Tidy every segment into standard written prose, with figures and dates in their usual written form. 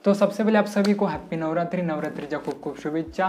तो सबसे पहिले आप सभी को हॅप्पी नवरात्री, नवरात्रीच्या खूप खूप शुभेच्छा।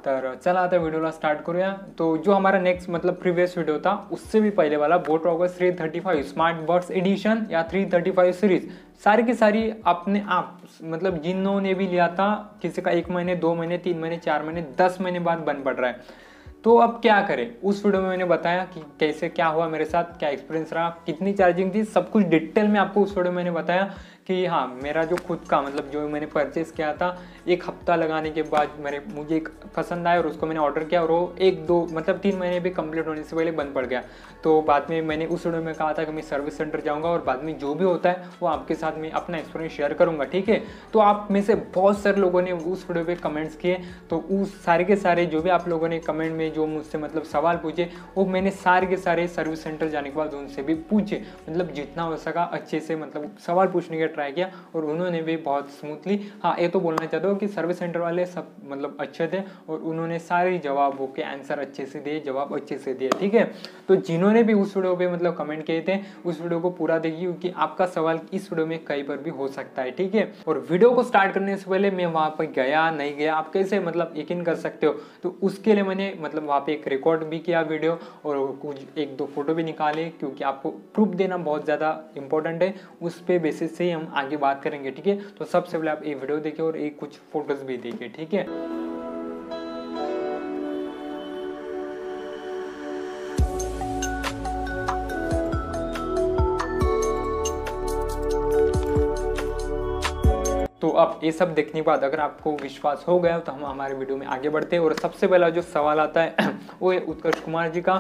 तर चला आता व्हिडिओला स्टार्ट करूया। तो जो हमारा नेक्स्ट मतलब प्रीवियस वीडियो था उससे भी पहले वाला boAt Rockerz 335 smart buds edition या 335 सीरीज सारी की सारी अपने आप मतलब जिन्होंने भी लिया था, किसी का 1 महीने 2 महीने 3 महीने 4 महीने 10 महीने बाद बन पड़ रहा है। तो अब क्या करें, उस वीडियो में मैंने बताया कि कैसे क्या हुआ मेरे साथ, क्या एक्सपीरियंस रहा, कितनी चार्जिंग थी, सब कुछ डिटेल में आपको उस वीडियो में मैंने बताया कि हाँ मेरा जो खुद का मतलब जो मैंने परचेस किया था 1 हफ्ता लगाने के बाद मुझे एक पसंद आया और उसको मैंने ऑर्डर किया और वो 1-2 मतलब 3 महीने भी कंप्लीट होने से पहले बंद पड़ गया। तो बाद में मैंने उस वीडियो में कहा था कि मैं सर्विस सेंटर जाऊँगा और बाद में जो भी होता है वो आपके साथ मैं अपना एक्सपीरियंस शेयर करूँगा, ठीक है। तो आप में से बहुत सारे लोगों ने उस वीडियो पर कमेंट्स किए, तो उस सारे के सारे जो भी आप लोगों ने कमेंट में जो मुझसे मतलब सवाल पूछे वो मैंने सारे के सारे सर्विस सेंटर जाने के बाद उनसे भी पूछे, मतलब जितना हो सका अच्छे से मतलब सवाल पूछने का ट्राई किया और उन्होंने भी बहुत स्मूथली, हाँ ये तो बोलना चाहता हूँ कि सर्विस सेंटर वाले सब मतलब अच्छे थे और उन्होंने सारे जवाबों के आंसर अच्छे से दिए, जवाब अच्छे से दिए, ठीक है। तो जिन्होंने भी उस वीडियो पे मतलब कमेंट किए थे उस वीडियो को पूरा देखिए क्योंकि आपका सवाल इस वीडियो में कहीं पर भी हो सकता है, ठीक है। और वीडियो को स्टार्ट करने से पहले मैं वहाँ पर गया नहीं गया आप कैसे मतलब यकीन कर सकते हो, तो उसके लिए मैंने मतलब वहाँ पे एक रिकॉर्ड भी किया वीडियो और कुछ 1-2 फोटो भी निकाले क्योंकि आपको प्रूफ देना बहुत ज़्यादा इंपॉर्टेंट है, उस पे बेसिस से ही हम आगे बात करेंगे, ठीक है। तो सबसे पहले आप ये वीडियो देखिए और एक कुछ फोटोज भी देखिए, ठीक है। तो अब ये सब देखने के बाद अगर आपको विश्वास हो गया तो हम हमारे वीडियो में आगे बढ़ते हैं और सबसे पहला जो सवाल आता है वो है उत्कर्ष कुमार जी का।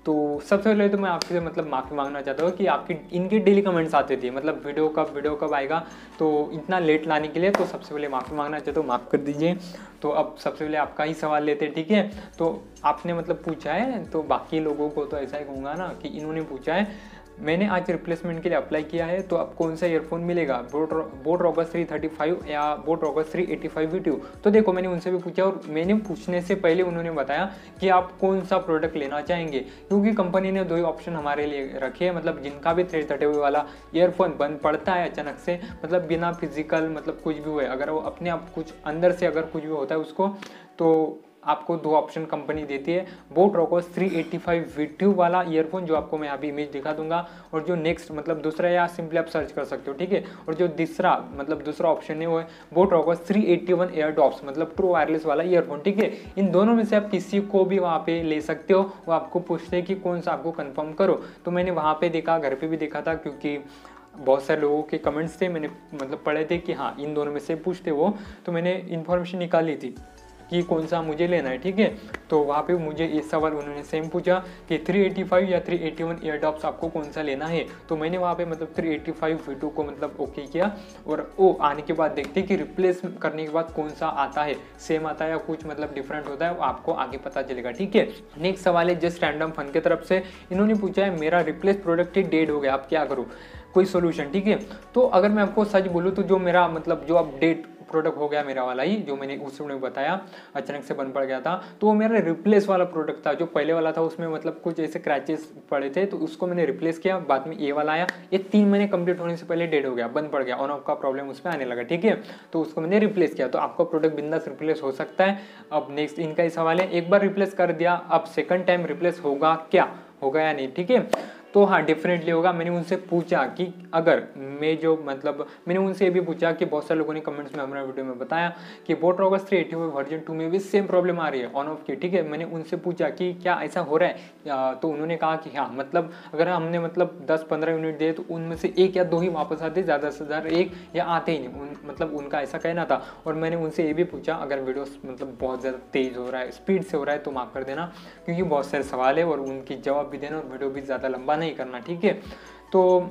तो सबसे पहले तो मैं आपसे मतलब माफ़ी मांगना चाहता हूँ कि आपकी इनके डेली कमेंट्स आते थे मतलब वीडियो कब आएगा, तो इतना लेट लाने के लिए तो सबसे पहले माफ़ी मांगना चाहता हूँ, माफ़ कर दीजिए। तो अब सबसे पहले आपका ही सवाल लेते हैं, ठीक है। तो आपने मतलब पूछा है तो बाकी लोगों को तो ऐसा ही कहूँगा ना कि इन्होंने पूछा है मैंने आज रिप्लेसमेंट के लिए अप्लाई किया है तो अब कौन सा ईयरफोन मिलेगा, बोट रॉगर्स 335 या बोट रॉगर्स 385 V2। तो देखो मैंने उनसे भी पूछा और मैंने पूछने से पहले उन्होंने बताया कि आप कौन सा प्रोडक्ट लेना चाहेंगे क्योंकि कंपनी ने 2 ही ऑप्शन हमारे लिए रखे हैं, मतलब जिनका भी 335 वाला ईयरफोन बंद पड़ता है अचानक से मतलब बिना फिजिकल मतलब कुछ भी हुए, अगर वो अपने आप कुछ अंदर से अगर कुछ भी होता है उसको, तो आपको 2 ऑप्शन कंपनी देती है, बोट रॉगर्स 385 V2 वाला ईयरफोन जो आपको मैं अभी इमेज दिखा दूंगा और जो नेक्स्ट मतलब दूसरा या सिंपली आप सर्च कर सकते हो, ठीक है। और जो दूसरा ऑप्शन है वो है बोट रॉगर्स 381 एयरडॉप्स मतलब ट्रू वायरलेस वाला ईयरफोन, ठीक है। इन दोनों में से आप किसी को भी वहाँ पे ले सकते हो, वो आपको पूछते हैं कि कौन सा आपको कंफर्म करो। तो मैंने वहाँ पे देखा, घर पे भी देखा था क्योंकि बहुत सारे लोगों के कमेंट्स थे, मैंने मतलब पढ़े थे कि हाँ इन दोनों में से पूछते वो, तो मैंने इन्फॉर्मेशन निकाली थी कि कौन सा मुझे लेना है, ठीक है। तो वहाँ पे मुझे ये सवाल उन्होंने सेम पूछा कि 385 या 381 एयरडॉप्स आपको कौन सा लेना है, तो मैंने वहाँ पे मतलब 385 V2 को मतलब ओके किया और वो आने के बाद देखते कि रिप्लेस करने के बाद कौन सा आता है, सेम आता है या कुछ मतलब डिफरेंट होता है, वो आपको आगे पता चलेगा, ठीक है। नेक्स्ट सवाल है जस्ट रैंडम फन की तरफ से, इन्होंने पूछा है मेरा रिप्लेस प्रोडक्ट ही डेड हो गया अब क्या करूँ, कोई सोल्यूशन, ठीक है। तो अगर मैं आपको सच बोलूँ तो जो मेरा मतलब जो अपडेट प्रोडक्ट हो गया मेरा वाला ही जो मैंने उस में बताया अचानक से बंद पड़ गया था, तो वो मेरा रिप्लेस वाला प्रोडक्ट था। जो पहले वाला था उसमें मतलब कुछ ऐसे क्रैचेस पड़े थे तो उसको मैंने रिप्लेस किया, बाद में ये वाला आया, ये 3 महीने कंप्लीट होने से पहले डेड हो गया, बंद पड़ गया, ऑन ऑफ का प्रॉब्लम उसमें आने लगा, ठीक है। तो उसको मैंने रिप्लेस किया, तो आपका प्रोडक्ट बिंदास रिप्लेस हो सकता है। अब नेक्स्ट इनका ही सवाल है, एक बार रिप्लेस कर दिया अब सेकंड टाइम रिप्लेस होगा क्या, होगा या नहीं, ठीक है। तो हाँ डेफिनेटली होगा। मैंने उनसे पूछा कि अगर मैं जो मतलब मैंने उनसे ये भी पूछा कि बहुत सारे लोगों ने कमेंट्स में हमारे वीडियो में बताया कि बोट रॉगर्स 385 वर्जन 2 में भी सेम प्रॉब्लम आ रही है ऑन ऑफ की, ठीक है। मैंने उनसे पूछा कि क्या ऐसा हो रहा है, तो उन्होंने कहा कि हाँ मतलब अगर हमने मतलब 10-15 यूनिट दिए तो उनमें से 1 या 2 ही वापस आते, ज़्यादा से ज़्यादा 1 या आते ही नहीं, मतलब उनका ऐसा कहना था। और मैंने उनसे ये भी पूछा अगर वीडियो मतलब बहुत ज़्यादा तेज़ हो रहा है, स्पीड से हो रहा है तो माफ़ कर देना क्योंकि बहुत सारे सवाल है और उनकी जवाब भी देना और वीडियो भी ज़्यादा लंबा नहीं करना, ठीक है। तो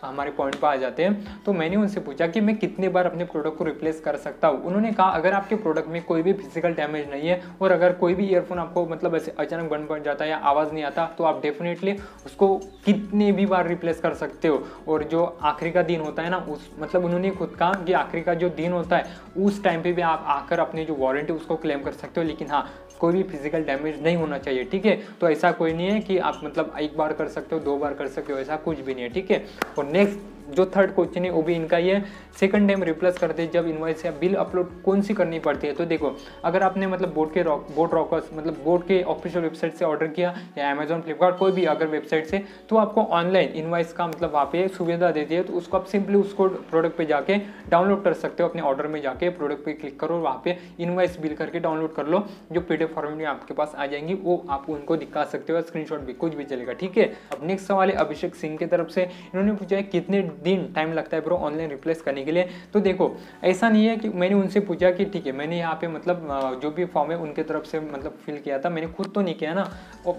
हमारे पॉइंट पर आ जाते हैं। तो मैंने उनसे पूछा कि मैं कितने बार अपने प्रोडक्ट को रिप्लेस कर सकता हूँ। उन्होंने कहा अगर आपके प्रोडक्ट में कोई भी फिजिकल डैमेज नहीं है और अगर कोई भी ईयरफोन आपको मतलब ऐसे अचानक बंद पड़ जाता है या आवाज़ नहीं आता तो आप डेफिनेटली उसको कितने भी बार रिप्लेस कर सकते हो। और जो आखिरी का दिन होता है ना उस मतलब उन्होंने खुद कहा कि आखिरी का जो दिन होता है उस टाइम पर भी आप आकर अपनी जो वारंटी उसको क्लेम कर सकते हो, लेकिन हाँ कोई भी फिजिकल डैमेज नहीं होना चाहिए, ठीक है। तो ऐसा कोई नहीं है कि आप मतलब 1 बार कर सकते हो 2 बार कर सकते हो, ऐसा कुछ भी नहीं है, ठीक है। और नेक्स्ट जो थर्ड क्वेश्चन है वो भी इनका ही है, सेकंड टाइम रिप्लेस करते हैं जब इनवॉइस या बिल अपलोड कौन सी करनी पड़ती है। तो देखो अगर आपने मतलब बोट रॉकर्स मतलब बोट के ऑफिशियल वेबसाइट से ऑर्डर किया या अमेजॉन फ्लिपकार्ट कोई भी अगर वेबसाइट से, तो आपको ऑनलाइन इनवॉइस का मतलब वहाँ पे सुविधा देती है। तो उसको आप सिंपली उसको प्रोडक्ट पे जाके डाउनलोड कर सकते हो, अपने ऑर्डर में जाके प्रोडक्ट पे क्लिक करो, वहाँ पे इनवॉइस बिल करके डाउनलोड कर लो, जो पीडीएफ फॉर्मेट में आपके पास आ जाएंगी, वो आप उनको दिखा सकते हो, स्क्रीनशॉट भी कुछ भी चलेगा, ठीक है। अब नेक्स्ट सवाल है अभिषेक सिंह की तरफ से, इन्होंने पूछा है कितने दिन टाइम लगता है ब्रो ऑनलाइन रिप्लेस करने के लिए। तो देखो ऐसा नहीं है कि मैंने उनसे पूछा कि ठीक है मैंने यहाँ पे मतलब जो भी फॉर्म है उनके तरफ से मतलब फिल किया था, मैंने खुद तो नहीं किया ना,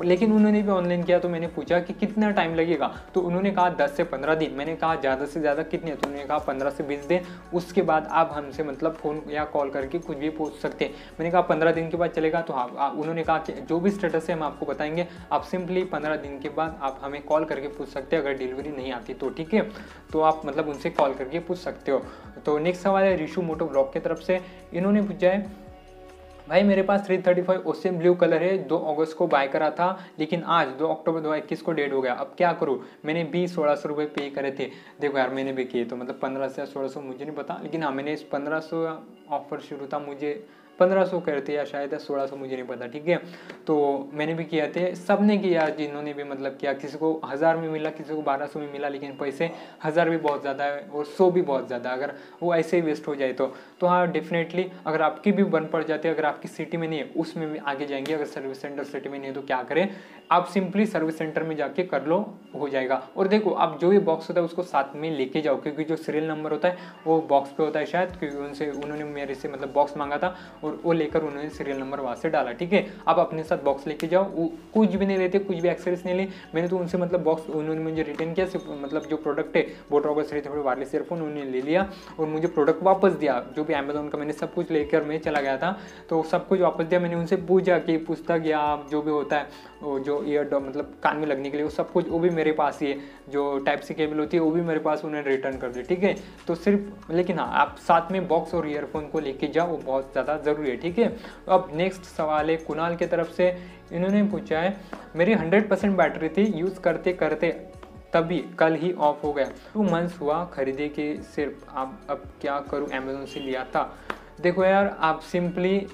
लेकिन उन्होंने भी ऑनलाइन किया, तो मैंने पूछा कि कितना टाइम लगेगा, तो उन्होंने कहा 10 से 15 दिन। मैंने कहा ज़्यादा से ज़्यादा कितने, तो उन्होंने कहा 15 से 20 दिन, उसके बाद आप हमसे मतलब फ़ोन या कॉल करके कुछ भी पूछ सकते हैं। मैंने कहा 15 दिन के बाद चलेगा, तो हाँ उन्होंने कहा कि जो भी स्टेटस है हम आपको बताएंगे, आप सिंपली 15 दिन के बाद आप हमें कॉल करके पूछ सकते हैं, अगर डिलीवरी नहीं आती तो, ठीक है। तो आप मतलब उनसे कॉल करके पूछ सकते हो। तो नेक्स्ट सवाल है ऋषु मोटो ब्लॉग की तरफ से, इन्होंने पूछा है भाई मेरे पास 335 ओशियन ब्लू कलर है, 2 अगस्त को बाय करा था, लेकिन आज 2 अक्टूबर 2021 को डेट हो गया, अब क्या करूँ। मैंने भी 1600 रुपये पे करे थे। देखो यार मैंने भी किए, तो मतलब 1500 या 1600 मुझे नहीं पता, लेकिन हाँ मैंने इस 1500 ऑफर शुरू था, मुझे 1500 करे थे या शायद 1600 मुझे नहीं पता, ठीक है। तो मैंने भी किया थे, सब ने किया जिन्होंने भी मतलब किया, किसी को 1000 में मिला, किसी को 1200 में मिला, लेकिन पैसे 1000 भी बहुत ज़्यादा है और 100 भी बहुत ज़्यादा, अगर वो ऐसे ही वेस्ट हो जाए तो हाँ डेफिनेटली अगर आपकी भी बन पड़ जाती है, अगर आपकी सिटी में नहीं है उसमें भी आगे जाएंगे। अगर सर्विस सेंटर सिटी में नहीं है तो क्या करें, आप सिंपली सर्विस सेंटर में जाके कर लो, हो जाएगा। और देखो आप जो भी बॉक्स होता है उसको साथ में लेके जाओ, क्योंकि जो सीरियल नंबर होता है वो बॉक्स पे होता है शायद, क्योंकि उन्होंने मेरे से मतलब बॉक्स मांगा था और वो लेकर उन्होंने सीरियल नंबर वहाँ से डाला, ठीक है। आप अपने साथ बॉक्स लेके जाओ, कुछ भी नहीं लेते, कुछ भी एक्सेसरीज नहीं ली। मैंने तो उनसे मतलब बॉक्स उन्होंने मुझे रिटर्न किया, सिर्फ मतलब जो प्रोडक्ट है बोट रॉकर्स वायरलेस ईयरफोन उन्होंने ले लिया और मुझे प्रोडक्ट वापस दिया। जो भी अमेजोन का मैंने सब कुछ लेकर मैं चला गया था, तो सब कुछ वापस दिया। मैंने उनसे पूछता गया जो भी होता है वो जो ईयर मतलब कान में लगने के लिए वो सब कुछ वो भी मेरे पास ही है, जो टाइप सी केबल होती है वो भी मेरे पास, उन्होंने रिटर्न कर दी, ठीक है। तो सिर्फ लेकिन हाँ आप साथ में बॉक्स और ईयरफोन को लेके जाओ, वो बहुत ज़्यादा ज़रूरी है, ठीक है। तो अब नेक्स्ट सवाल है कुणाल की तरफ से, इन्होंने पूछा है मेरी 100% बैटरी थी, यूज़ करते करते तभी कल ही ऑफ हो गया, 2 मंथ्स हुआ खरीदे के सिर्फ, अब क्या करूँ, अमेजोन से लिया था। देखो यार आप सिंपली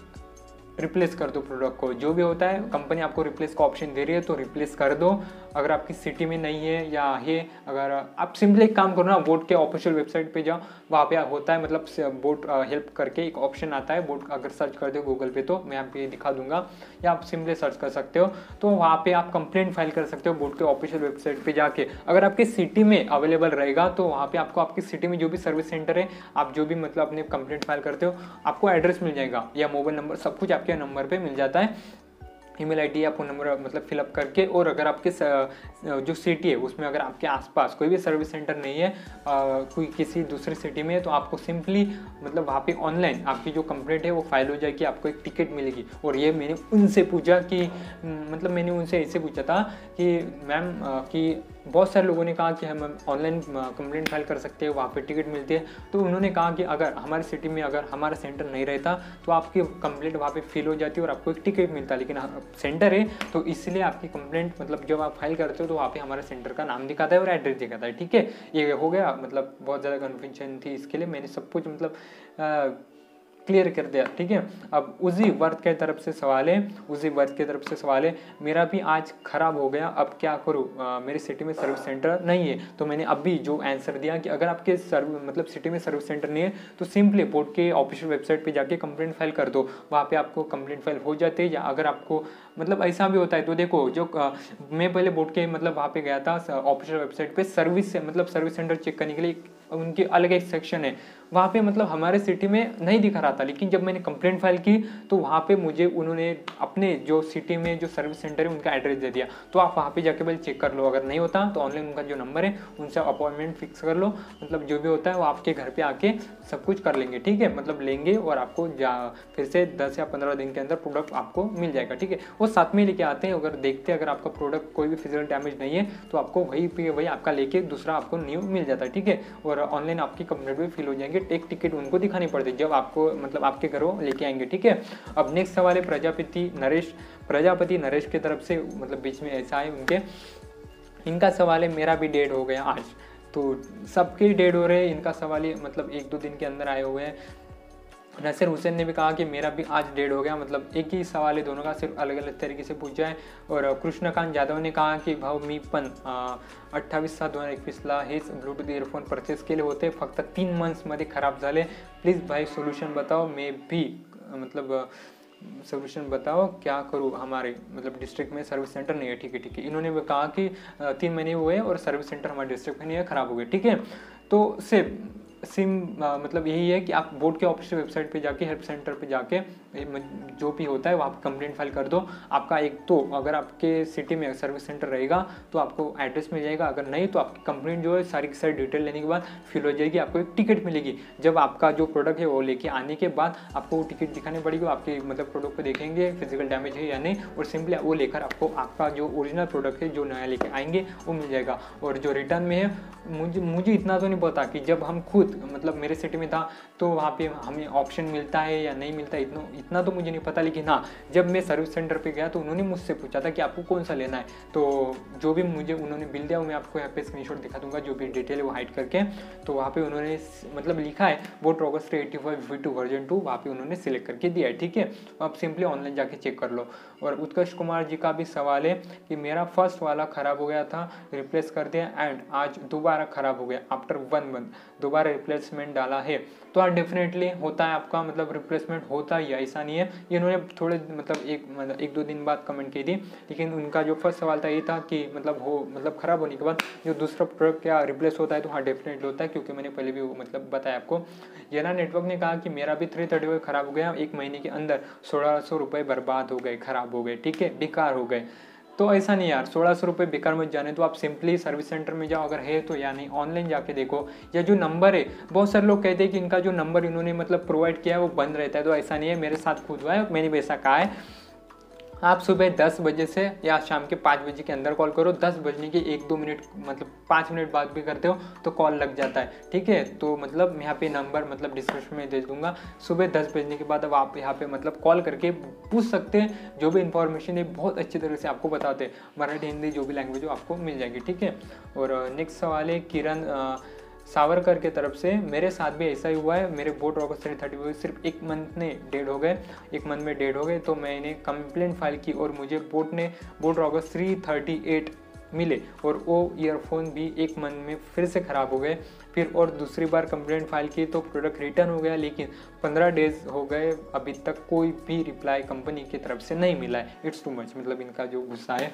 रिप्लेस कर दो प्रोडक्ट को, जो भी होता है कंपनी आपको रिप्लेस का ऑप्शन दे रही है तो रिप्लेस कर दो। अगर आपकी सिटी में नहीं है या है, अगर आप सिंपली एक काम करो ना, बोट के ऑफिशियल वेबसाइट पे जाओ, वहाँ पे होता है मतलब बोट हेल्प करके एक ऑप्शन आता है, बोट अगर सर्च कर दो गूगल पे तो मैं यहाँ पे दिखा दूंगा, या आप सिंपली सर्च कर सकते हो। तो वहाँ पे आप कंप्लेंट फाइल कर सकते हो बोट के ऑफिशियल वेबसाइट पे जाके। अगर आपकी सिटी में अवेलेबल रहेगा तो वहाँ पे आपको आपकी सिटी में जो भी सर्विस सेंटर है, आप जो भी मतलब अपने कंप्लेंट फाइल करते हो, आपको एड्रेस मिल जाएगा या मोबाइल नंबर, सब कुछ आपके नंबर पे मिल जाता है, ईमेल आईडी या फ़ोन नंबर मतलब फिलअप करके। और अगर आपके जो सिटी है उसमें अगर आपके आसपास कोई भी सर्विस सेंटर नहीं है, कोई किसी दूसरी सिटी में, तो आपको सिंपली मतलब वहाँ पे ऑनलाइन आपकी जो कंप्लेंट है वो फाइल हो जाएगी, आपको एक टिकट मिलेगी। और ये मैंने उनसे पूछा कि मतलब मैंने उनसे ऐसे पूछा था कि मैम कि बहुत सारे लोगों ने कहा कि हम ऑनलाइन कंप्लेंट फाइल कर सकते हैं, वहाँ पे टिकट मिलती है। तो उन्होंने कहा कि अगर हमारी सिटी में अगर हमारा सेंटर नहीं रहता तो आपकी कंप्लेंट वहाँ पे फिल हो जाती है और आपको एक टिकट मिलता है, लेकिन सेंटर है तो इसलिए आपकी कंप्लेंट मतलब जब आप फाइल करते हो तो वहाँ पे हमारे सेंटर का नाम दिखाता है और एड्रेस दिखाता है, ठीक है। ये हो गया, मतलब बहुत ज़्यादा कन्फ्यूजन थी, इसके लिए मैंने सब कुछ मतलब क्लियर कर दिया, ठीक है। अब उसी वर्थ की तरफ से सवाल है, मेरा भी आज ख़राब हो गया, अब क्या करूँ, मेरी सिटी में सर्विस सेंटर नहीं है। तो मैंने अभी जो आंसर दिया कि अगर आपके मतलब सिटी में सर्विस सेंटर नहीं है तो सिंपली बोट के ऑफिशियल वेबसाइट पे जाके कंप्लेंट फाइल कर दो, वहाँ पे आपको कंप्लेंट फाइल हो जाते हैं। या अगर आपको मतलब ऐसा भी होता है तो देखो जो मैं पहले बोट के मतलब वहाँ पे गया था ऑफिशियल वेबसाइट पे सर्विस सेंटर चेक करने के लिए, उनकी अलग एक सेक्शन है, वहाँ पे मतलब हमारे सिटी में नहीं दिखा रहा था, लेकिन जब मैंने कंप्लेंट फाइल की तो वहाँ पे मुझे उन्होंने अपने जो सिटी में जो सर्विस सेंटर है उनका एड्रेस दे दिया। तो आप वहाँ पे जाके पहले चेक कर लो, अगर नहीं होता तो ऑनलाइन उनका जो नंबर है उनसे अपॉइंटमेंट फिक्स कर लो, मतलब जो भी होता है वो आपके घर पे आके सब कुछ कर लेंगे, ठीक है। मतलब लेंगे और आपको फिर से 10 या 15 दिन के अंदर प्रोडक्ट आपको मिल जाएगा, ठीक है। वो साथ में लेके आते हैं, अगर देखते हैं अगर आपका प्रोडक्ट कोई भी फिजिकल डैमेज नहीं है तो आपको वही आपका लेके दूसरा आपको न्यू मिल जाता है, ठीक है। और ऑनलाइन आपकी कंप्लेंट भी फिल हो जाएंगे, एक टिकट उनको दिखानी पड़ती है जब आपको मतलब आपके घरों लेके आएंगे, ठीक है। अब नेक्स्ट सवाल है प्रजापति नरेश की तरफ से, मतलब बीच में ऐसा है उनके, इनका सवाल है मेरा भी डेट हो गया आज, तो सबके डेड हो रहे हैं, इनका सवाल ये मतलब 1-2 दिन के अंदर आए हुए हैं। नसीर हुसैन ने भी कहा कि मेरा भी आज डेड हो गया, मतलब एक ही सवाल है दोनों का, सिर्फ अलग अलग तरीके से पूछा है। और कृष्णकांत जाधव ने कहा की भाऊ मी पण 28/6/2021ला हेच ब्लूटूथ इयरफोन परचेस केले होते, फक्त 3 मंथ्समध्ये खराब झाले, प्लीज़ भाई सोल्यूशन बताओ, मैं भी मतलब सोल्यूशन बताओ क्या करूँ, हमारे मतलब डिस्ट्रिक्ट में सर्विस सेंटर नहीं है। ठीक है ठीक है, इन्होंने भी कहा कि 3 महीने हुए और सर्विस सेंटर हमारे डिस्ट्रिक्ट में नहीं है, ख़राब हो गए। ठीक है, तो सिम मतलब यही है कि आप बोर्ड के ऑफिशियल वेबसाइट पे जाके हेल्प सेंटर पे जाके जो भी होता है वहाँ पर कंप्लेंट फाइल कर दो। आपका एक तो अगर आपके सिटी में सर्विस सेंटर रहेगा तो आपको एड्रेस मिल जाएगा, अगर नहीं तो आपकी कंप्लेंट जो है सारी की सारी डिटेल लेने के बाद फिल हो जाएगी, आपको एक टिकट मिलेगी। जब आपका जो प्रोडक्ट है वो लेके आने के बाद आपको वो टिकट दिखानी पड़ेगी, आपके मतलब प्रोडक्ट को देखेंगे फिजिकल डैमेज है या नहीं, और सिंपली वो लेकर आपको आपका जो ओरिजिनल प्रोडक्ट है जो नया लेके आएंगे वो मिल जाएगा। और जो रिटर्न में है, मुझे इतना तो नहीं पता कि जब हम खुद मतलब मेरे सिटी में था तो वहाँ पे हमें ऑप्शन मिलता है या नहीं मिलता, इतना तो मुझे नहीं पता। लेकिन हाँ, जब मैं सर्विस सेंटर पे गया तो उन्होंने मुझसे पूछा था कि आपको कौन सा लेना है, तो जो भी मुझे उन्होंने बिल दिया वो मैं आपको यहाँ पे स्क्रीनशॉट दिखा दूंगा, जो भी डिटेल है वो हाइड करके। तो वहाँ पे उन्होंने मतलब लिखा है बोट रॉगस 385 V2 वर्जन 2, वहाँ पे उन्होंने सिलेक्ट करके दिया है। ठीक है, आप सिंपली ऑनलाइन जाके चेक कर लो। और उत्कर्ष कुमार जी का भी सवाल है कि मेरा फर्स्ट वाला ख़राब हो गया था, रिप्लेस कर दिया एंड आज दोबारा ख़राब हो गया, आफ्टर 1 मंथ दोबारा रिप्लेसमेंट डाला है। तो हाँ, डेफिनेटली होता है आपका मतलब रिप्लेसमेंट होता ही, ऐसा नहीं है। इन्होंने थोड़े मतलब 1-2 दिन बाद कमेंट की थी, लेकिन उनका जो फर्स्ट सवाल था ये था कि मतलब ख़राब होने के बाद जो दूसरा प्रोडक्ट क्या रिप्लेस होता है, तो हाँ डेफिनेटली होता है, क्योंकि मैंने पहले भी वो मतलब बताया आपको। येना नेटवर्क ने कहा कि मेरा भी 335 ख़राब हो गया, 1 महीने के अंदर 1600 रुपये बर्बाद हो गए, ख़राब हो गए। ठीक है, बेकार हो गए। तो ऐसा नहीं यार, 1600 रुपये बेकार मत जाने, तो आप सिंपली सर्विस सेंटर में जाओ, अगर है तो, या नहीं ऑनलाइन जाके देखो। या जो नंबर है, बहुत सारे लोग कहते हैं कि इनका जो नंबर इन्होंने मतलब प्रोवाइड किया है वो बंद रहता है, तो ऐसा नहीं है, मेरे साथ खुद हुआ है, मैंने भी ऐसा कहा है। आप सुबह 10 बजे से या शाम के 5 बजे के अंदर कॉल करो, 10 बजने के 1-2 मिनट मतलब 5 मिनट बाद भी करते हो तो कॉल लग जाता है। ठीक है, तो मतलब मैं यहाँ पे नंबर मतलब डिस्क्रिप्शन में दे दूंगा, सुबह 10 बजने के बाद अब आप यहाँ पे मतलब कॉल करके पूछ सकते हैं, जो भी इंफॉर्मेशन है बहुत अच्छी तरह से आपको बताते हैं, मराठी हिंदी जो भी लैंग्वेज हो आपको मिल जाएगी। ठीक है, और नेक्स्ट सवाल है किरण सावरकर के तरफ से, मेरे साथ भी ऐसा ही हुआ है, मेरे बोट रॉगस 335 सिर्फ 1 मंथ में डेड हो गए, 1 मंथ में डेड हो गए। तो मैंने कंप्लेंट फाइल की और मुझे बोट रॉगस 338 मिले, और वो ईयरफोन भी 1 मंथ में फिर से ख़राब हो गए। फिर और दूसरी बार कंप्लेंट फाइल की तो प्रोडक्ट रिटर्न हो गया, लेकिन 15 डेज हो गए, अभी तक कोई भी रिप्लाई कंपनी की तरफ से नहीं मिला है। इट्स टू मच, मतलब इनका जो गुस्सा है।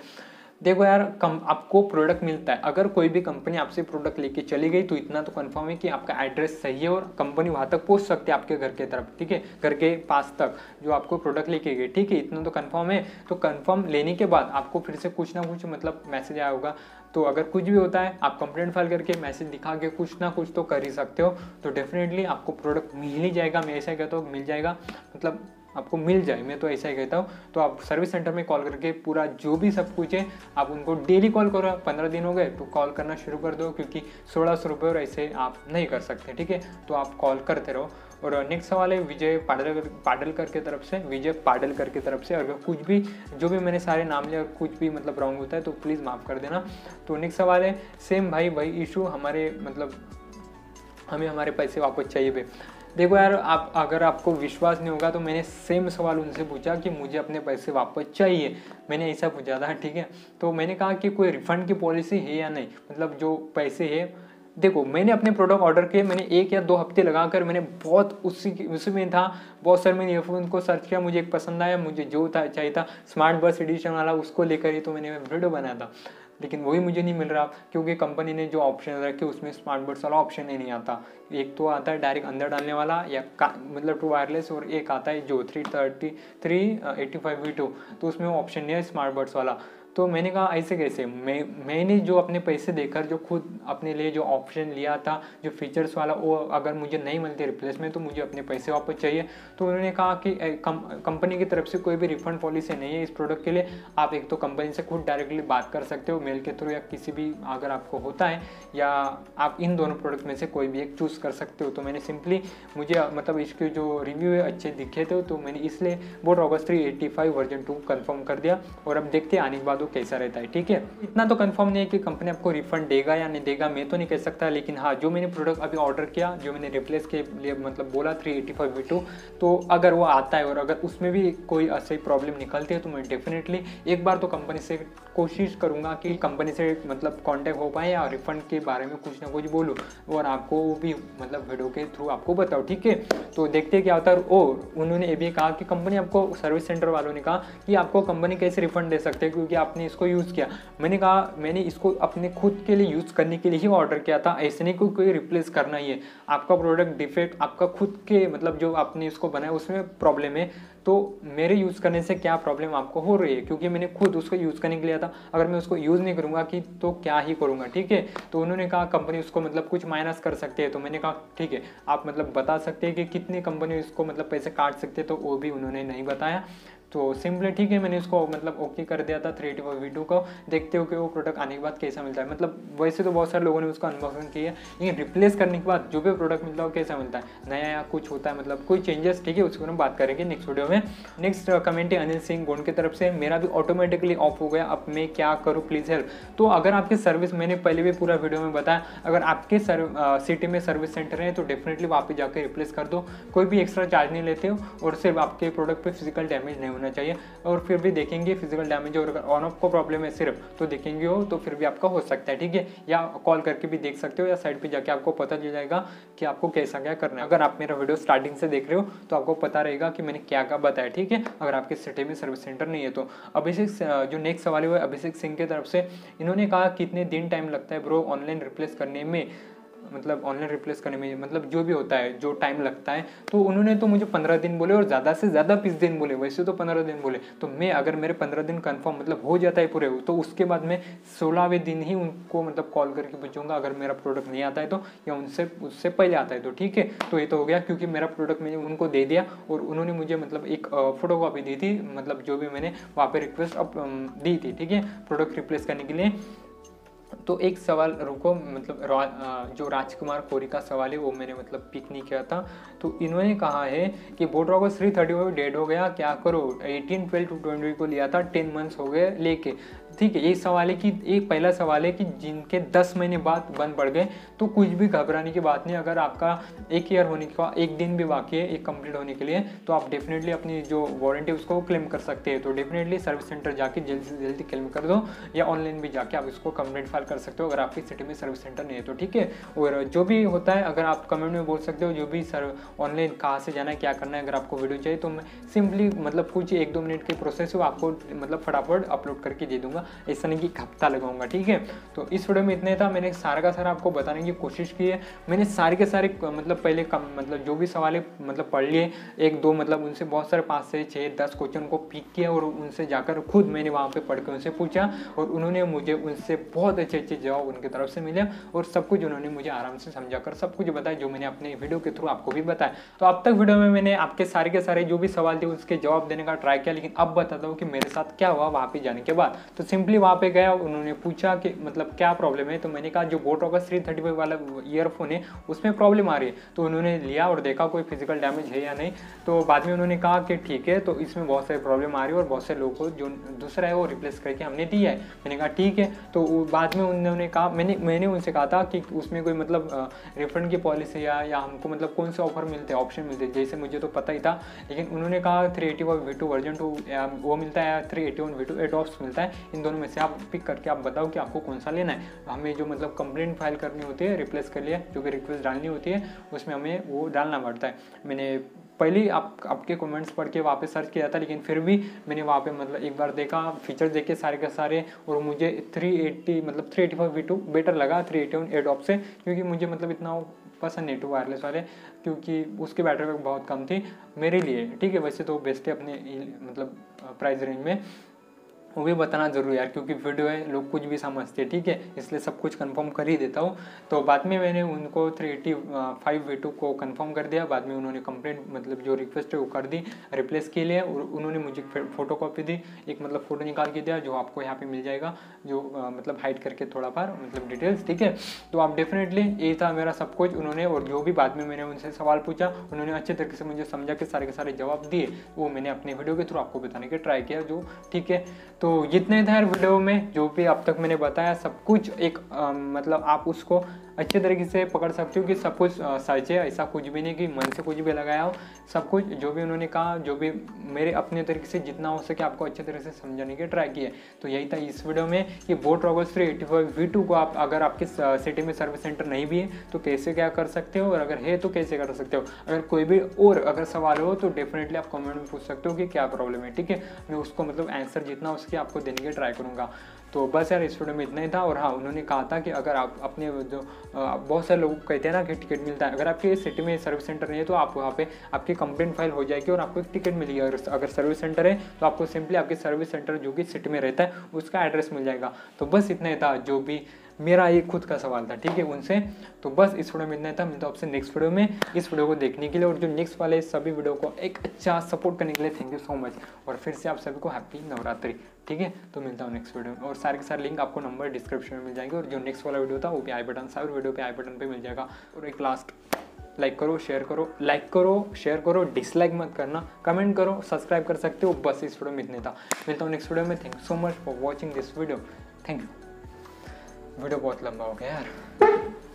देखो यार, आपको प्रोडक्ट मिलता है, अगर कोई भी कंपनी आपसे प्रोडक्ट लेके चली गई तो इतना तो कंफर्म है कि आपका एड्रेस सही है और कंपनी वहाँ तक पहुँच सकती है आपके घर के तरफ। ठीक है, घर के पास तक जो आपको प्रोडक्ट लेके गए। ठीक है, इतना तो कंफर्म है। तो कंफर्म लेने के बाद आपको फिर से कुछ ना कुछ मतलब मैसेज आया होगा, तो अगर कुछ भी होता है आप कंप्लेंट फाइल करके मैसेज दिखा के कुछ ना कुछ तो कर ही सकते हो। तो डेफिनेटली आपको प्रोडक्ट मिल ही जाएगा, मैं ऐसा कहता हूँ मिल जाएगा, मतलब आपको मिल जाए, मैं तो ऐसा ही कहता हूँ। तो आप सर्विस सेंटर में कॉल करके पूरा जो भी सब कुछ है आप उनको डेली कॉल करो। 15 दिन हो गए तो कॉल करना शुरू कर दो, क्योंकि 1600 रुपये और ऐसे आप नहीं कर सकते। ठीक है, तो आप कॉल करते रहो। और नेक्स्ट सवाल है विजय पाडलकर की तरफ से, विजय पाडलकर की तरफ से। अगर कुछ भी जो भी मैंने सारे नाम लिया कुछ भी मतलब रॉन्ग होता है तो प्लीज़ माफ़ कर देना। तो नेक्स्ट सवाल है सेम भाई वही इशू, हमें हमारे पैसे वापस चाहिए भाई। देखो यार, आप अगर आपको विश्वास नहीं होगा तो मैंने सेम सवाल उनसे पूछा कि मुझे अपने पैसे वापस चाहिए, मैंने ऐसा पूछा था। ठीक है, तो मैंने कहा कि कोई रिफ़ंड की पॉलिसी है या नहीं, मतलब जो पैसे है। देखो, मैंने अपने प्रोडक्ट ऑर्डर किए, मैंने 1 या 2 हफ्ते लगाकर मैंने बहुत उसी में था, बहुत सारे मैंने ईयरफोन को सर्च किया, मुझे एक पसंद आया, मुझे जो चाहिए था स्मार्ट बस एडिशन वाला, उसको लेकर ही तो मैंने वीडियो बनाया था। लेकिन वही मुझे नहीं मिल रहा, क्योंकि कंपनी ने जो ऑप्शन रखे उसमें स्मार्ट बड्स वाला ऑप्शन ही नहीं आता। एक तो आता है डायरेक्ट अंदर डालने वाला या मतलब ट्रू वायरलेस, और एक आता है जो 385 V2, तो उसमें ऑप्शन नहीं है स्मार्ट बड्स वाला। तो मैंने कहा ऐसे कैसे, मैंने जो अपने पैसे देकर जो खुद अपने लिए जो ऑप्शन लिया था जो फीचर्स वाला, वो अगर मुझे नहीं मिलती रिप्लेसमेंट तो मुझे अपने पैसे वापस चाहिए। तो उन्होंने कहा कि कंपनी की तरफ से कोई भी रिफंड पॉलिसी नहीं है इस प्रोडक्ट के लिए। आप एक तो कंपनी से खुद डायरेक्टली बात कर सकते हो मेल के थ्रू, या किसी भी अगर आपको होता है, या आप इन दोनों प्रोडक्ट में से कोई भी एक चूज़ कर सकते हो। तो मैंने सिंपली मुझे मतलब इसके जो रिव्यू है अच्छे दिखे थे, तो मैंने इसलिए बोट रॉगस 385 वर्जन 2 कन्फर्म कर दिया। और अब देखते हैं आने के बाद दो कैसा रहता है, ठीक है। इतना तो कंफर्म नहीं है कि कंपनी आपको रिफंड देगा या नहीं देगा, मैं तो नहीं कह सकता, लेकिन हाँ जो मैंने प्रोडक्ट अभी ऑर्डर किया, जो मैंने रिप्लेस के लिए मतलब बोला 385 V2, तो अगर वो आता है और अगर उसमें भी कोई ऐसी प्रॉब्लम निकलती है तो मैं डेफिनेटली एक बार तो कंपनी से कोशिश करूँगा कि कंपनी से मतलब कॉन्टैक्ट हो पाए या रिफंड के बारे में कुछ ना कुछ बोलूँ और आपको वो भी मतलब वीडियो के थ्रू आपको बताओ, ठीक है। तो देखते हैं क्या होता है। और उन्होंने ये भी कहा कि कंपनी आपको, सर्विस सेंटर वालों ने कहा कि आपको कंपनी कैसे रिफंड दे सकते हैं क्योंकि आपने इसको यूज़ किया। मैंने कहा मैंने इसको अपने खुद के लिए यूज़ करने के लिए ही ऑर्डर किया था, ऐसे नहीं कोई रिप्लेस करना ही है। आपका प्रोडक्ट डिफेक्ट आपका खुद के मतलब जो आपने इसको बनाया उसमें प्रॉब्लम है, तो मेरे यूज़ करने से क्या प्रॉब्लम आपको हो रही है, क्योंकि मैंने खुद उसको यूज़ करने के लिए था। अगर मैं उसको यूज़ नहीं करूँगा कि तो क्या ही करूँगा, ठीक है। तो उन्होंने कहा कंपनी उसको मतलब कुछ माइनस कर सकते हैं, तो मैंने कहा ठीक है आप मतलब बता सकते हैं कि कितनी कंपनी इसको मतलब पैसे काट सकते हैं, तो वो भी उन्होंने नहीं बताया। तो सिंपली ठीक है मैंने उसको मतलब ओके कर दिया था 385 V2 को। देखते हो कि वो प्रोडक्ट आने के बाद कैसा मिलता है। मतलब वैसे तो बहुत सारे लोगों ने उसको अनबॉक्सिंग किया है, लेकिन रिप्लेस करने के बाद जो भी प्रोडक्ट मिलता है वो कैसा मिलता है, नया या कुछ होता है मतलब कोई चेंजेस, ठीक है, उसको हम बात करेंगे नेक्स्ट वीडियो में। नेक्स्ट कमेंट है अनिल सिंह गोंड की तरफ से, मेरा भी ऑटोमेटिकली ऑफ हो गया, अब मैं क्या करूँ प्लीज़ हेल्प। तो अगर आपकी सर्विस, मैंने पहले भी पूरा वीडियो में बताया, अगर आपके सिटी में सर्विस सेंटर है तो डेफिनेटली वहाँ पे जाकर रिप्लेस कर दो, कोई भी एक्स्ट्रा चार्ज नहीं लेते हो और सिर्फ आपके प्रोडक्ट पे फिजिकल डैमेज नहीं होना चाहिए। और फिर भी देखेंगे फिजिकल डैमेज और अगर ऑन ऑफ को प्रॉब्लम है सिर्फ तो देखेंगे हो तो फिर भी आपका हो सकता है, ठीक है। या कॉल करके भी देख सकते हो या साइट पे जाके आपको पता चल जाएगा कि आपको कैसा क्या करना है। अगर आप मेरा वीडियो स्टार्टिंग से देख रहे हो तो आपको पता रहेगा कि मैंने क्या क्या बताया, ठीक है। अगर आपके सिटी में सर्विस सेंटर नहीं है तो अभिषेक, जो नेक्स्ट सवाल है वो अभिषेक सिंह की तरफ से, इन्होंने कहा कितने दिन टाइम लगता है ब्रो ऑनलाइन रिप्लेस करने में, मतलब ऑनलाइन रिप्लेस करने में मतलब जो भी होता है जो टाइम लगता है। तो उन्होंने तो मुझे 15 दिन बोले और ज़्यादा से ज़्यादा 20 दिन बोले, वैसे तो 15 दिन बोले। तो मैं अगर मेरे 15 दिन कंफर्म मतलब हो जाता है पूरे, तो उसके बाद मैं 16वें दिन ही उनको मतलब कॉल करके पूछूंगा अगर मेरा प्रोडक्ट नहीं आता है तो, या उससे पहले आता है तो, ठीक है। तो ये तो हो गया क्योंकि मेरा प्रोडक्ट मैंने उनको दे दिया और उन्होंने मुझे मतलब एक फोटोकॉपी दी थी, मतलब जो भी मैंने वहाँ पर रिक्वेस्ट दी थी, ठीक है, प्रोडक्ट रिप्लेस करने के लिए। तो एक सवाल रुको, मतलब जो राजकुमार कोरी का सवाल है वो मैंने मतलब पिक नहीं किया था। तो इन्होंने कहा है कि बोट रॉकर 335 डेड हो गया, क्या करो, 18/12/20 को लिया था, 10 मंथ्स हो गए लेके, ठीक है। ये सवाल है कि एक पहला सवाल है कि जिनके 10 महीने बाद बंद पड़ गए तो कुछ भी घबराने की बात नहीं। अगर आपका 1 ईयर होने के बाद 1 दिन भी बाकी है एक कंप्लीट होने के लिए, तो आप डेफिनेटली अपनी जो वारंटी उसको क्लेम कर सकते हैं। तो डेफिनेटली सर्विस सेंटर जाके जल्दी से जल्दी क्लेम कर दो, या ऑनलाइन भी जाके आप इसको कंप्लेंट फाइल कर सकते हो अगर आपकी सिटी में सर्विस सेंटर नहीं है तो, ठीक है। और जो भी होता है अगर आप कमेंट में बोल सकते हो जो भी सर ऑनलाइन कहाँ से जाना है, क्या करना है। अगर आपको वीडियो चाहिए तो मैं सिंपली मतलब कुछ 1-2 मिनट की प्रोसेस हो आपको मतलब फटाफट अपलोड करके दे दूंगा, ऐसा नहीं कि एक हफ्ता लगाऊंगा, ठीक है। तो इस वीडियो में इतना ही था, मैंने सारा का सारा आपको बताने की कोशिश की है। मैंने सारे के सारे मतलब पहले मतलब जो भी सवाल है मतलब पढ़ लिए, 1-2 मतलब उनसे बहुत सारे 5 से 6-10 क्वेश्चन को पिक किया और उनसे जाकर खुद मैंने वहाँ पे पढ़ के उनसे पूछा और उन्होंने मुझे उनसे बहुत अच्छे जवाब उनकी तरफ से मिले और सब कुछ उन्होंने मुझे आराम से समझा कर सब कुछ बताया जो मैंने अपने वीडियो के थ्रू आपको भी बताया। तो अब तक वीडियो में मैंने आपके सारे के सारे जो भी सवाल थे उसके जवाब देने का ट्राई किया, लेकिन अब बताता हूँ कि मेरे साथ क्या हुआ वहाँ पे जाने के बाद। तो सिंपली वहाँ पे गया, उन्होंने पूछा कि मतलब क्या प्रॉब्लम है, तो मैंने कहा जो बोट रॉकर 335 वाला ईयरफोन है उसमें प्रॉब्लम आ रही है। तो उन्होंने लिया और देखा कोई फिजिकल डैमेज है या नहीं। तो बाद में उन्होंने कहा कि ठीक है, तो इसमें बहुत सारी प्रॉब्लम आ रही है और बहुत से लोगों को जो दूसरा है वो रिप्लेस करके हमने दिया है। मैंने कहा ठीक है। तो बाद में उन्होंने कहा, मैंने उनसे कहा था कि उसमें कोई मतलब रिफंड की पॉलिसी या हमको मतलब कौन से ऑफर मिलते हैं, ऑप्शन मिलते हैं, जैसे मुझे तो पता ही था। लेकिन उन्होंने कहा 385 V2 वर्जन 2 वो मिलता है, 381 V2 एडॉप्स मिलता है, इन दोनों में से आप पिक करके आप बताओ कि आपको कौन सा लेना है। हमें जो मतलब कंप्लेंट फाइल करनी होती है रिप्लेस के लिए, जो कि रिक्वेस्ट डालनी होती है उसमें हमें वो डालना पड़ता है। मैंने पहले आपके कमेंट्स पढ़ के वहाँ पे सर्च किया था, लेकिन फिर भी मैंने वहाँ पे मतलब एक बार देखा, फीचर्स देखे सारे के सारे, और मुझे 385 V2 बेटर लगा 381 एडॉप्ट से, क्योंकि मुझे मतलब इतना पसंद नहीं टू वायरलेस वाले, क्योंकि उसकी बैटरी बैक बहुत कम थी मेरे लिए, ठीक है। वैसे तो बेस्ट है अपने मतलब प्राइस रेंज में, वो भी बताना जरूरी यार, क्योंकि वीडियो है लोग कुछ भी समझते हैं, ठीक है, इसलिए सब कुछ कंफर्म कर ही देता हूँ। तो बाद में मैंने उनको 385 V2 को कंफर्म कर दिया। बाद में उन्होंने कंप्लेंट मतलब जो रिक्वेस्ट है वो कर दी रिप्लेस के लिए, और उन्होंने मुझे फोटो कॉपी दी, एक मतलब फ़ोटो निकाल के दिया जो आपको यहाँ पे मिल जाएगा, जो मतलब हाइड करके थोड़ा बार मतलब डिटेल्स, ठीक है। तो आप डेफिनेटली ये था मेरा सब कुछ। उन्होंने और जो भी बाद में मैंने उनसे सवाल पूछा उन्होंने अच्छे तरीके से मुझे समझा के सारे जवाब दिए, वो मैंने अपने वीडियो के थ्रू आपको बताने के ट्राई किया, जो ठीक है। तो जितने था यार वीडियो में, जो भी अब तक मैंने बताया सब कुछ एक मतलब आप उसको अच्छे तरीके से पकड़ सकते हो कि सब कुछ सच है, ऐसा कुछ भी नहीं कि मन से कुछ भी लगाया हो। सब कुछ जो भी उन्होंने कहा, जो भी मेरे अपने तरीके से जितना हो सके आपको अच्छे तरीके से समझाने की ट्राई किया। तो यही था इस वीडियो में कि बोट रॉगर्स 385 V2 को आप अगर आपके सिटी में सर्विस सेंटर नहीं भी है तो कैसे क्या कर सकते हो, और अगर है तो कैसे कर सकते हो। अगर कोई भी और अगर सवाल हो तो डेफिनेटली आप कमेंट में पूछ सकते हो कि क्या प्रॉब्लम है, ठीक है। मैं उसको मतलब आंसर जितना हो सके आपको देने की ट्राई करूँगा। तो बस यार इस वीडियो में इतना ही था। और हाँ, उन्होंने कहा था कि अगर आप अपने जो बहुत सारे लोग कहते हैं ना कि टिकट मिलता है, अगर आपके सिटी में सर्विस सेंटर नहीं है तो आप वहाँ पे आपकी कंप्लेंट फाइल हो जाएगी और आपको एक टिकट मिलेगी। अगर सर्विस सेंटर है तो आपको सिंपली आपके सर्विस सेंटर जो कि सिटी में रहता है उसका एड्रेस मिल जाएगा। तो बस इतना ही था, जो भी मेरा एक खुद का सवाल था, ठीक है, उनसे। तो बस इस वीडियो में इतना था। मिलता हूं आपसे नेक्स्ट वीडियो में। इस वीडियो को देखने के लिए और जो नेक्स्ट वाले सभी वीडियो को एक अच्छा सपोर्ट करने के लिए थैंक यू सो मच। और फिर से आप सभी को हैप्पी नवरात्रि, ठीक है। तो मिलता हूँ नेक्स्ट वीडियो में, और सारे के सारे लिंक आपको नंबर डिस्क्रिप्शन में मिल जाएंगे। और जो नेक्स्ट वाला वीडियो था वो भी आई बटन, सारे वीडियो पे आई बटन पे मिल जाएगा। और एक लास्ट, लाइक करो, शेयर करो, शेयर करो, डिसलाइक मत करना, कमेंट करो, सब्सक्राइब कर सकते हो। बस इस वीडियो में इतने था। मिलता हूँ नेक्स्ट वीडियो में। Thank you so much for watching this video. Thank you. Video बहुत लंबा हो गया यार।